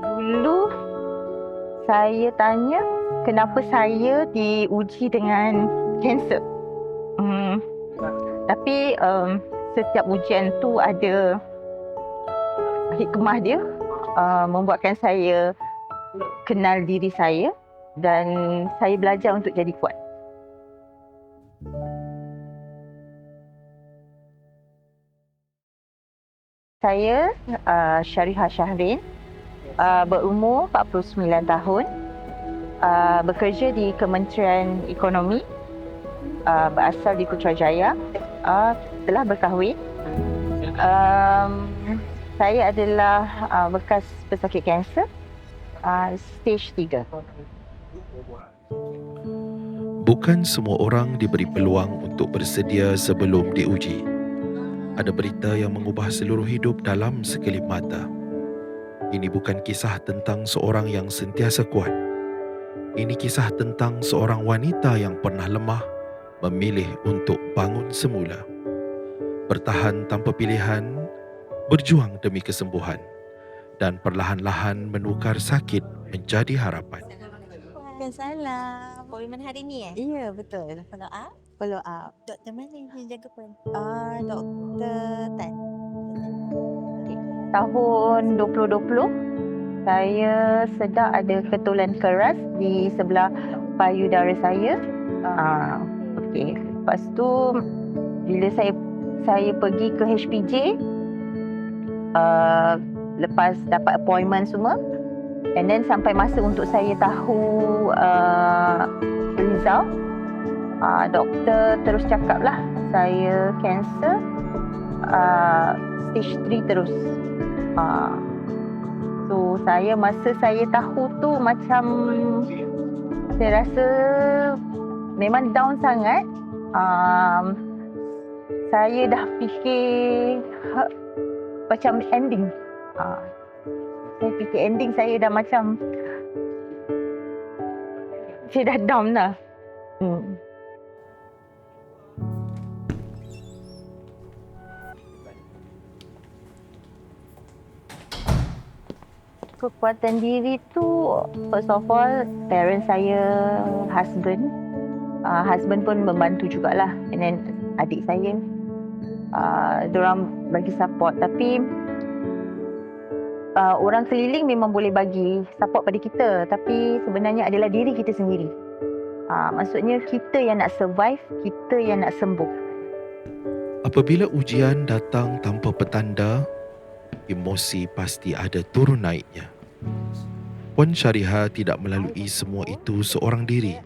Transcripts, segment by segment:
Dulu saya tanya kenapa saya diuji dengan kanser. Tapi setiap ujian tu ada hikmah dia, membuatkan saya kenal diri saya dan saya belajar untuk jadi kuat. Saya Syarihah Syahrin, berumur 49 tahun, bekerja di Kementerian Ekonomi, berasal di Putrajaya, telah berkahwin. Saya adalah bekas pesakit kanser, stage 3. Bukan semua orang diberi peluang untuk bersedia sebelum diuji. Ada berita yang mengubah seluruh hidup dalam sekelip mata. Ini bukan kisah tentang seorang yang sentiasa kuat. Ini kisah tentang seorang wanita yang pernah lemah, memilih untuk bangun semula. Bertahan tanpa pilihan, berjuang demi kesembuhan, dan perlahan-lahan menukar sakit menjadi harapan. Waalaikumsalam. Appointment hari ni Ya, betul. Follow up? Follow up. Doktor mana yang jaga pun? Dr. Tan. Tahun 2020, saya sedar ada ketulan keras di sebelah payudara saya. Okey. Lepas tu, bila saya pergi ke HPJ, lepas dapat appointment semua, and then sampai masa untuk saya tahu result, doktor terus cakap lah saya kanser, stage 3 terus. So masa saya tahu tu macam saya rasa memang down sangat. Saya dah fikir macam ending. Saya fikir ending, saya dah macam saya dah down dah. Kekuatan diri tu, first of all, parents saya, husband pun membantu jugalah, and then adik saya, diorang bagi support. Tapi orang keliling memang boleh bagi support pada kita, tapi sebenarnya adalah diri kita sendiri. Maksudnya kita yang nak survive, kita yang nak sembuh. Apabila ujian datang tanpa petanda, emosi pasti ada turun naiknya. Puan Syarihah tidak melalui semua itu seorang diri.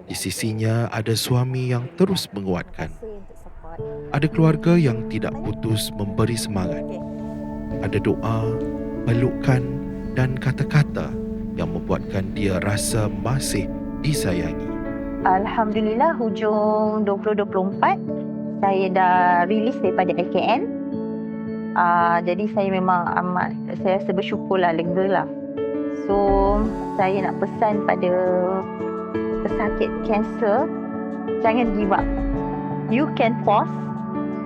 Di sisinya ada suami yang terus menguatkan. Ada keluarga yang tidak putus memberi semangat. Ada doa, pelukan dan kata-kata yang membuatkan dia rasa masih disayangi. Alhamdulillah, hujung 2024 saya dah release daripada LKN. Jadi saya memang saya rasa bersyukurlah, lega lah. So saya nak pesan pada pesakit kanser, jangan give up. You can pause,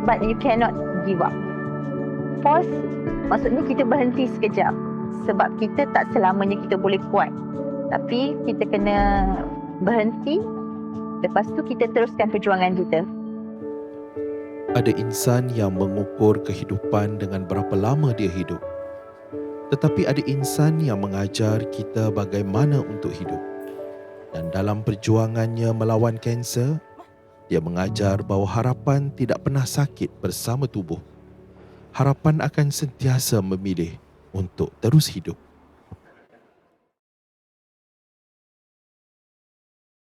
but you cannot give up. Pause maksudnya kita berhenti sekejap, sebab kita tak selamanya kita boleh kuat. Tapi kita kena berhenti, lepas tu kita teruskan perjuangan kita. Ada insan yang mengukur kehidupan dengan berapa lama dia hidup. Tetapi ada insan yang mengajar kita bagaimana untuk hidup. Dan dalam perjuangannya melawan kanser, dia mengajar bahawa harapan tidak pernah sakit bersama tubuh. Harapan akan sentiasa memilih untuk terus hidup.